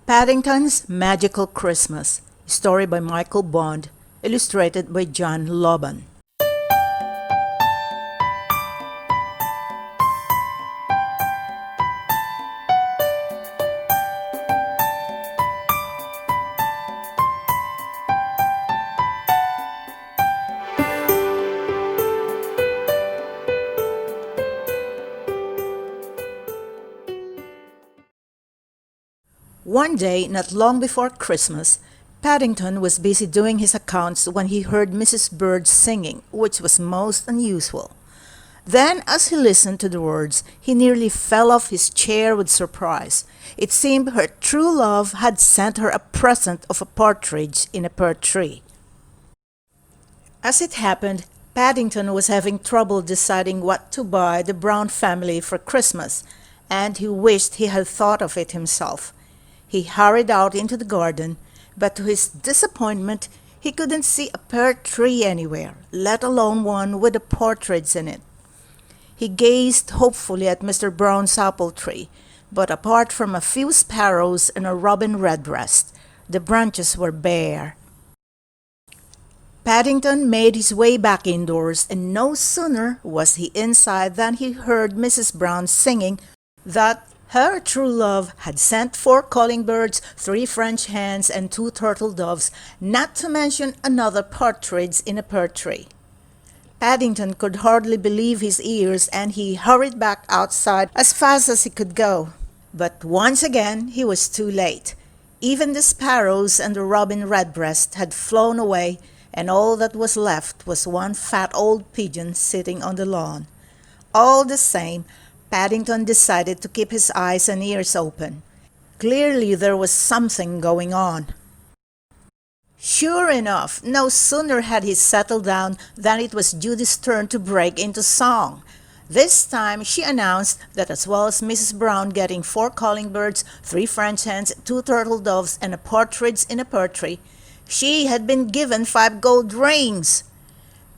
Paddington's Magical Christmas, story by Michael Bond, illustrated by John Lobban. One day, not long before Christmas, Paddington was busy doing his accounts when he heard Mrs. Bird singing, which was most unusual. Then, as he listened to the words, he nearly fell off his chair with surprise. It seemed her true love had sent her a present of a partridge in a pear tree. As it happened, Paddington was having trouble deciding what to buy the Brown family for Christmas, and he wished he had thought of it himself. He hurried out into the garden, but to his disappointment, he couldn't see a pear tree anywhere, let alone one with a partridge in it. He gazed hopefully at Mr. Brown's apple tree, but apart from a few sparrows and a robin redbreast, the branches were bare. Paddington made his way back indoors, and no sooner was he inside than he heard Mrs. Brown singing that her true love had sent 4 calling birds, 3 French hens, and 2 turtle doves, not to mention another partridge in a pear tree. Paddington could hardly believe his ears, and he hurried back outside as fast as he could go. But once again he was too late. Even the sparrows and the robin redbreast had flown away, and all that was left was one fat old pigeon sitting on the lawn. All the same, Paddington decided to keep his eyes and ears open. Clearly there was something going on. Sure enough, no sooner had he settled down than it was Judy's turn to break into song. This time she announced that as well as Mrs. Brown getting 4 calling birds, 3 French hens, 2 turtle doves, and a partridge in a pear tree, she had been given 5 gold rings.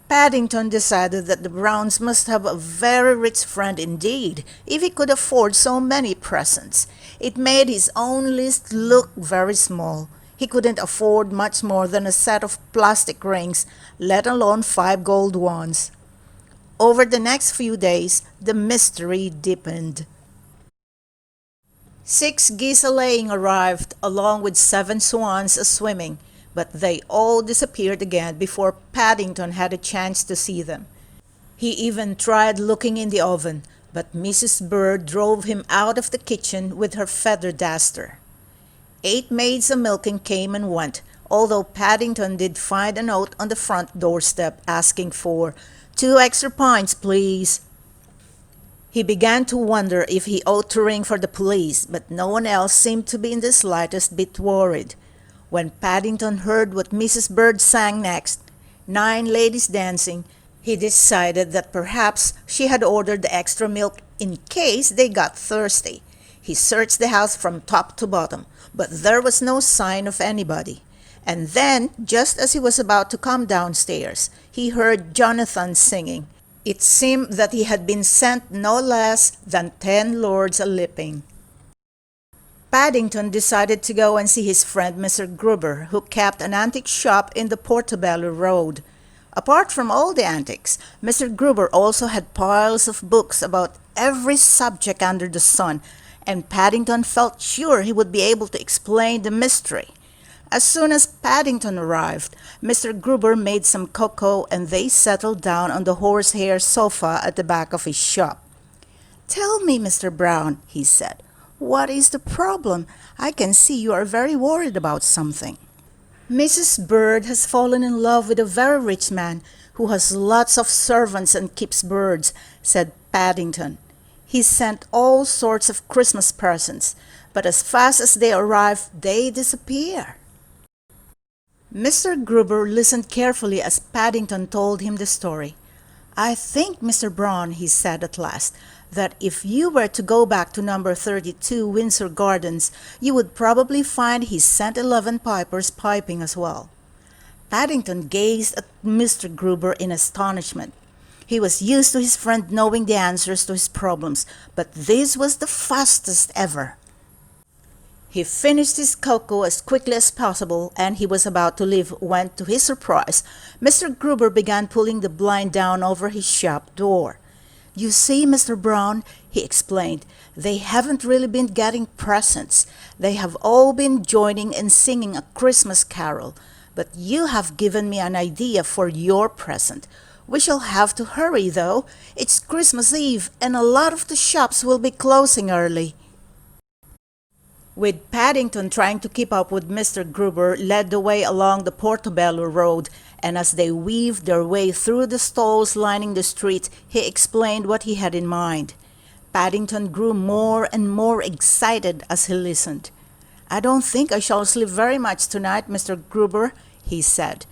Paddington decided that the Browns must have a very rich friend indeed, if he could afford so many presents. It made his own list look very small. He couldn't afford much more than a set of plastic rings, let alone 5 gold ones. Over the next few days, the mystery deepened. 6 geese a-laying arrived, along with 7 swans a-swimming, but they all disappeared again before Paddington had a chance to see them. He even tried looking in the oven, but Mrs. Bird drove him out of the kitchen with her feather duster. 8 maids a-milking came and went, although Paddington did find a note on the front doorstep asking for 2 extra pints, please. He began to wonder if he ought to ring for the police, but no one else seemed to be in the slightest bit worried. When Paddington heard what Mrs. Bird sang next, 9 ladies dancing, he decided that perhaps she had ordered the extra milk in case they got thirsty. He searched the house from top to bottom, but there was no sign of anybody. And then, just as he was about to come downstairs, he heard Jonathan singing. It seemed that he had been sent no less than 10 lords a-lipping. Paddington decided to go and see his friend Mr. Gruber, who kept an antique shop in the Portobello Road. Apart from all the antiques, Mr. Gruber also had piles of books about every subject under the sun, and Paddington felt sure he would be able to explain the mystery. As soon as Paddington arrived, Mr. Gruber made some cocoa, and they settled down on the horsehair sofa at the back of his shop. "Tell me, Mr. Brown," he said, "what is the problem? I can see you are very worried about something." "Mrs. Bird has fallen in love with a very rich man who has lots of servants and keeps birds," said Paddington. "He sent all sorts of Christmas presents, but as fast as they arrive, they disappear." Mr. Gruber listened carefully as Paddington told him the story. "I think, Mr. Brown," he said at last, "that if you were to go back to number 32 Windsor Gardens, you would probably find he sent 11 pipers piping as well." Paddington gazed at Mr. Gruber in astonishment. He was used to his friend knowing the answers to his problems, but this was the fastest ever. He finished his cocoa as quickly as possible, and he was about to leave when, to his surprise, Mr. Gruber began pulling the blind down over his shop door. "You see, Mr. Brown," he explained, "they haven't really been getting presents. They have all been joining and singing a Christmas carol. But you have given me an idea for your present. We shall have to hurry, though. It's Christmas Eve, and a lot of the shops will be closing early." With Paddington trying to keep up with Mr. Gruber led the way along the Portobello Road, and as they weaved their way through the stalls lining the street, he explained what he had in mind. Paddington grew more and more excited as he listened. "I don't think I shall sleep very much tonight, Mr. Gruber," he said.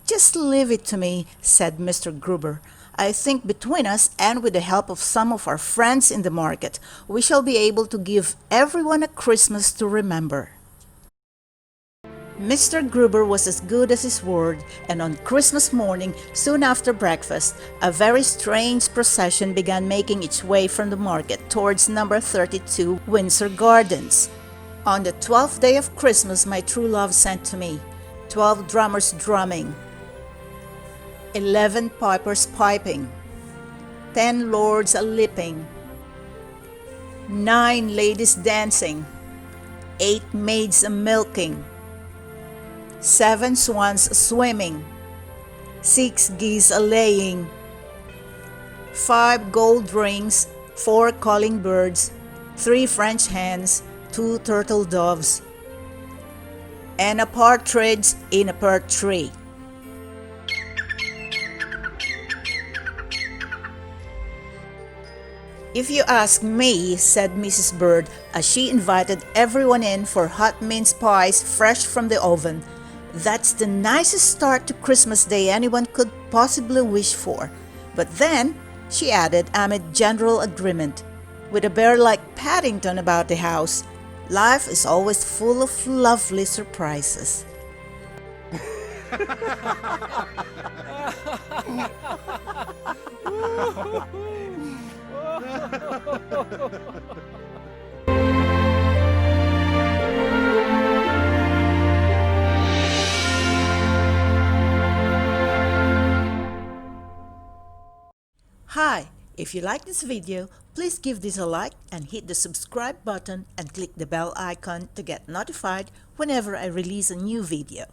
"Just leave it to me," said Mr. Gruber. "I think between us, and with the help of some of our friends in the market, we shall be able to give everyone a Christmas to remember." Mr. Gruber was as good as his word, and on Christmas morning, soon after breakfast, a very strange procession began making its way from the market towards number 32 Windsor Gardens. "On the 12th day of Christmas my true love sent to me 12 drummers drumming, 11 pipers piping, 10 lords a-lipping, 9 ladies dancing, 8 maids a-milking, 7 swans a-swimming, 6 geese a-laying, 5 gold rings, 4 calling birds, 3 French hens, 2 turtle doves, and a partridge in a pear tree." "If you ask me," said Mrs. Bird, as she invited everyone in for hot mince pies fresh from the oven, "that's the nicest start to Christmas Day anyone could possibly wish for. But then," she added amid general agreement, "with a bear like Paddington about the house, life is always full of lovely surprises." Hi, if you like this video, please give this a like and hit the subscribe button and click the bell icon to get notified whenever I release a new video.